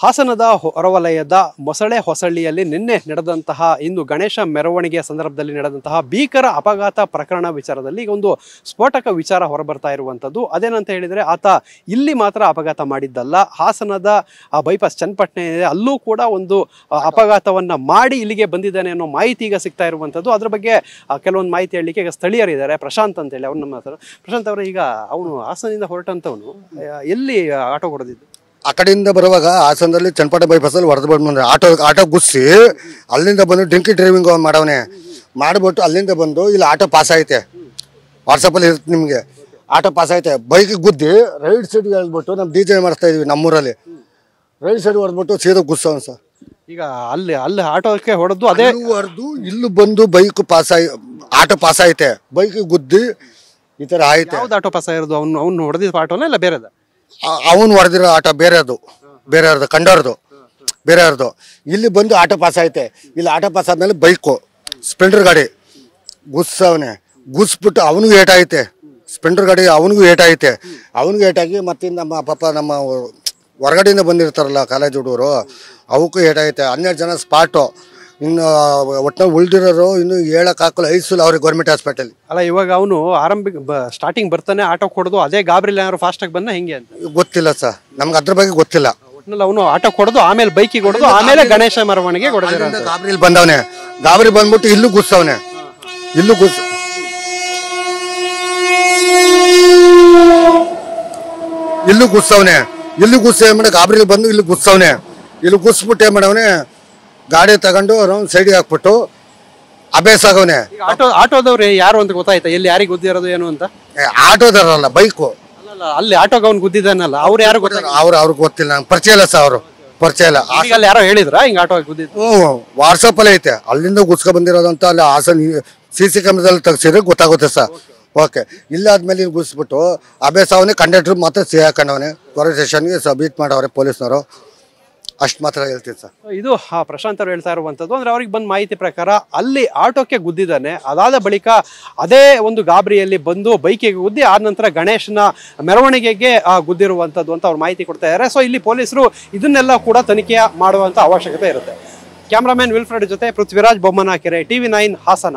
ಹಾಸನದ ಹೊರವಲಯದ ಮೊಸಳೆ ಹೊಸಳ್ಳಿಯಲ್ಲಿ ನಿನ್ನೆ ನಡೆದಂತಹ ಇಂದು ಗಣೇಶ ಮೆರವಣಿಗೆಯ ಸಂದರ್ಭದಲ್ಲಿ ನಡೆದಂತಹ ಭೀಕರ ಅಪಘಾತ ಪ್ರಕರಣ ವಿಚಾರದಲ್ಲಿ ಈಗ ಒಂದು ಸ್ಫೋಟಕ ವಿಚಾರ ಹೊರಬರ್ತಾ ಇರುವಂಥದ್ದು. ಅದೇನಂತ ಹೇಳಿದರೆ ಆತ ಇಲ್ಲಿ ಮಾತ್ರ ಅಪಘಾತ ಮಾಡಿದ್ದಲ್ಲ, ಹಾಸನದ ಬೈಪಾಸ್ ಚನ್ನಪಟ್ಟಣ ಇದೆ, ಅಲ್ಲೂ ಕೂಡ ಒಂದು ಅಪಘಾತವನ್ನ ಮಾಡಿ ಇಲ್ಲಿಗೆ ಬಂದಿದ್ದಾನೆ ಅನ್ನೋ ಮಾಹಿತಿ ಈಗ ಸಿಗ್ತಾ ಇರುವಂಥದ್ದು. ಅದ್ರ ಬಗ್ಗೆ ಕೆಲವೊಂದು ಮಾಹಿತಿ ಹೇಳಲಿಕ್ಕೆ ಈಗ ಸ್ಥಳೀಯರಿದ್ದಾರೆ. ಪ್ರಶಾಂತ್ ಅಂತೇಳಿ ಅವ್ರು ನಮ್ಮ ಹತ್ರ. ಪ್ರಶಾಂತ್ ಅವರು, ಈಗ ಅವನು ಹಾಸನದಿಂದ ಹೊರಟಂತವನು ಎಲ್ಲಿ ಆಟೋ ಹೊಡೆದಿದ್ದು? ಆ ಕಡೆಯಿಂದ ಬರುವಾಗ ಹಾಸನದಲ್ಲಿ ಚನ್ನಪಟ್ಟಣ ಬೈಪಾಸಲ್ಲಿ ಹೊಡೆದು ಬಂದ್ರೆ ಆಟೋ ಗುಸ್ಸಿ ಅಲ್ಲಿಂದ ಬಂದು ಡ್ರಿಂಕಿ ಡ್ರೈವಿಂಗ್ ಮಾಡವನೆ ಮಾಡಿಬಿಟ್ಟು ಅಲ್ಲಿಂದ ಬಂದು ಇಲ್ಲಿ ಆಟೋ ಪಾಸ್ ಐತೆ, ವಾಟ್ಸಪ್ಪಲ್ಲಿ ಇರುತ್ತೆ ನಿಮಗೆ. ಆಟೋ ಪಾಸ್ ಐತೆ, ಬೈಕ್ ಗುದ್ದಿ ರೈಟ್ ಸೈಡ್ಗೆ ಹೇಳ್ಬಿಟ್ಟು ನಮ್ಮ DJ ಮಾಡಿಸ್ತಾ ಇದೀವಿ ನಮ್ಮೂರಲ್ಲಿ. ರೈಟ್ ಸೈಡ್ ಹೊಡೆದ್ಬಿಟ್ಟು ಸೀದಾ ಗುಸ್ಸವನ್ ಸರ್. ಈಗ ಅಲ್ಲಿ ಆಟೋಕ್ಕೆ ಹೊಡೆದು ಅದೇ ಹೊಡೆದು ಇಲ್ಲಿ ಬಂದು ಬೈಕ್ ಆಟೋ ಪಾಸ್ ಐತೆ, ಬೈಕ್ ಗುದ್ದಿ ಈ ಥರ ಆಯ್ತು. ಯಾವ್ದು ಆಟೋ ಪಾಸ್ ಆಗಿರೋದು? ಅವ್ನು ಹೊಡೆದಿದ್ದ ಆಟೋನ ಇಲ್ಲ ಬೇರೆದ? ಅವನು ಹೊಡೆದಿರೋ ಆಟೋ ಬೇರೆಯವ್ರದ್ದು ಕಂಡವ್ರದ್ದು ಬೇರೆಯವ್ರದ್ದು. ಇಲ್ಲಿ ಬಂದು ಆಟೋ ಪಾಸ್ ಐತೆ, ಇಲ್ಲಿ ಆಟೋ ಪಾಸ್ ಆದ್ಮೇಲೆ ಬೈಕು ಸ್ಪ್ಲೆಂಡರ್ ಗಾಡಿ ಗುಸ್ಸವನೆ, ಗುಸ್ಬಿಟ್ಟು ಅವನಿಗೂ ಏಟಾಯ್ತೆ. ಸ್ಪ್ಲೆಂಡರ್ ಗಾಡಿ ಅವನಿಗೂ ಏಟಾಯ್ತೆ. ಅವನಿಗೂ ಏಟಾಗಿ ಮತ್ತೆ ನಮ್ಮ ಹೊರಗಡೆಯಿಂದ ಬಂದಿರ್ತಾರಲ್ಲ ಕಾಲೇಜ್ ಹುಡುಗರು, ಅವಕ್ಕೂ ಏಟಾಯ್ತೆ. 12 ಜನ ಸ್ಪಾಟು. ಇನ್ನು ಒಟ್ಟಿನಲ್ಲಿ ಉಳಿದಿರೋರು ಇನ್ನು ಹೇಳಕ್ಕಾಗಲ್ಲ, ಐಸೂಲ್ ಅವ್ರಿಗೆ ಗೌರ್ಮೆಂಟ್ ಹಾಸ್ಪಿಟಲ್. ಅಲ್ಲ, ಇವಾಗ ಅವನು ಸ್ಟಾರ್ಟಿಂಗ್ ಬರ್ತಾನೆ ಆಟೋ ಕೊಡೋದು ಅದೇ ಗಾಬರಿಲಿ ಏನಾದ್ರು ಫಾಸ್ಟ್ ಆಗಿ ಬಂದ ಹೆಂಗೆ ಅಂತ ಗೊತ್ತಿಲ್ಲ ಸರ್, ನಮ್ಗೆ ಅದ್ರ ಬಗ್ಗೆ ಗೊತ್ತಿಲ್ಲ. ಒಟ್ಟಿನಲ್ಲಿ ಅವನು ಆಟೋ ಕೊಡೋದು, ಆಮೇಲೆ ಬೈಕಿಗೆ ಕೊಡೋದು, ಆಮೇಲೆ ಗಣೇಶ ಮೆರವಣಿಗೆ ಕೊಡೋದು. ಗಾಬರಿಲಿ ಬಂದವನೆ, ಗಾಬರಿ ಬಂದ್ಬಿಟ್ಟು ಇಲ್ಲೂ ಗುಸ್ಸವನೆ, ಇಲ್ಲೂ ಗುಸ್ಸವನೆ, ಇಲ್ಲಿ ಗುಸ್ಸ ಏನ್ ಮಾಡ ಗಾಬರಿಲಿ ಬಂದು ಇಲ್ಲಿ ಗುಸ್ಸವನೆ. ಇಲ್ಲಿ ಗುಸ್ಬಿಟ್ಟು ಏನ್ ಮಾಡವನೆ, ಗಾಡಿ ತಗೊಂಡು ಸೈಡಿಗೆ ಹಾಕ್ಬಿಟ್ಟು ಅಭ್ಯಾಸ ಆಗವನೆ. ಆಟೋದವ್ರು ಯಾರು ಅಂತ ಗೊತ್ತಾಯ್ತಾ? ಎಲ್ಲಿ ಯಾರಿಗೆ ಗುದ್ದಿರೋದು ಏನು ಅಂತ? ಆಟೋದಾರಲ್ಲ, ಬೈಕು. ಅಲ್ಲಿ ಆಟೋಗೆ ಅವ್ನು ಗುದ್ದಿದ್ದಾನಲ್ಲ, ಅವ್ರು ಯಾರು ಗೊತ್ತಿಲ್ಲ? ಅವ್ರಿಗೆ ಗೊತ್ತಿಲ್ಲ, ನಂಗೆ ಪರಿಚಯ ಇಲ್ಲ ಸರ್. ಅವರು ಪರಿಚಯ ಇಲ್ಲ. ಅಲ್ಲಿ ಯಾರೋ ಹೇಳಿದ್ರ ಹಿಂಗ ಆಟೋ ಗುದ್ದಿದ್ದು? ವಾಟ್ಸಪ್ ಅಲ್ಲಿ ಐತೆ, ಅಲ್ಲಿಂದ ಗುಸ್ಕೊ ಬಂದಿರೋದಂತ ಅಲ್ಲಿ ಹಾಸನ್ CC ಕ್ಯಾಮ್ರಾದಲ್ಲಿ ತೆಗ್ಸಿದ್ರೆ ಗೊತ್ತಾಗುತ್ತೆ ಸರ್. ಓಕೆ, ಇಲ್ಲಾದ್ಮೇಲೆ ಗುಸ್ಬಿಟ್ಟು ಅಭ್ಯಾಸ ಅವನೇ ಕಂಡಕ್ಟರ್ ಮಾತ್ರ ಹಾಕೊಂಡವನೆ. ಪೊಲೀಸ್ ಸ್ಟೇಷನ್ಗೆ ಸಬ್ಮಿಟ್ ಮಾಡವ್ರೆ ಪೊಲೀಸ್ನವರು, ಅಷ್ಟು ಮಾತ್ರ ಹೇಳ್ತೀನಿ ಸರ್. ಇದು ಪ್ರಶಾಂತ್ ಅವರು ಹೇಳ್ತಾ ಇರುವಂಥದ್ದು. ಅಂದ್ರೆ ಅವ್ರಿಗೆ ಬಂದ ಮಾಹಿತಿ ಪ್ರಕಾರ ಅಲ್ಲಿ ಆಟೋಕ್ಕೆ ಗುದ್ದಿದ್ದಾನೆ, ಅದಾದ ಬಳಿಕ ಅದೇ ಒಂದು ಗಾಬರಿಯಲ್ಲಿ ಬಂದು ಬೈಕಿಗೆ ಗುದ್ದಿ ಆದ ನಂತರ ಗಣೇಶನ ಮೆರವಣಿಗೆಗೆ ಗುದ್ದಿರುವಂಥದ್ದು ಅಂತ ಅವ್ರು ಮಾಹಿತಿ ಕೊಡ್ತಾ ಇದ್ದಾರೆ. ಸೊ ಇಲ್ಲಿ ಪೊಲೀಸರು ಇದನ್ನೆಲ್ಲ ಕೂಡ ತನಿಖೆ ಮಾಡುವಂಥ ಅವಶ್ಯಕತೆ ಇರುತ್ತೆ. ಕ್ಯಾಮ್ರಾಮನ್ ವಿಲ್ಫ್ರೆಡ್ ಜೊತೆ ಪೃಥ್ವಿರಾಜ್ ಬೊಮ್ಮನಕೆರೆ, TV9 ಹಾಸನ.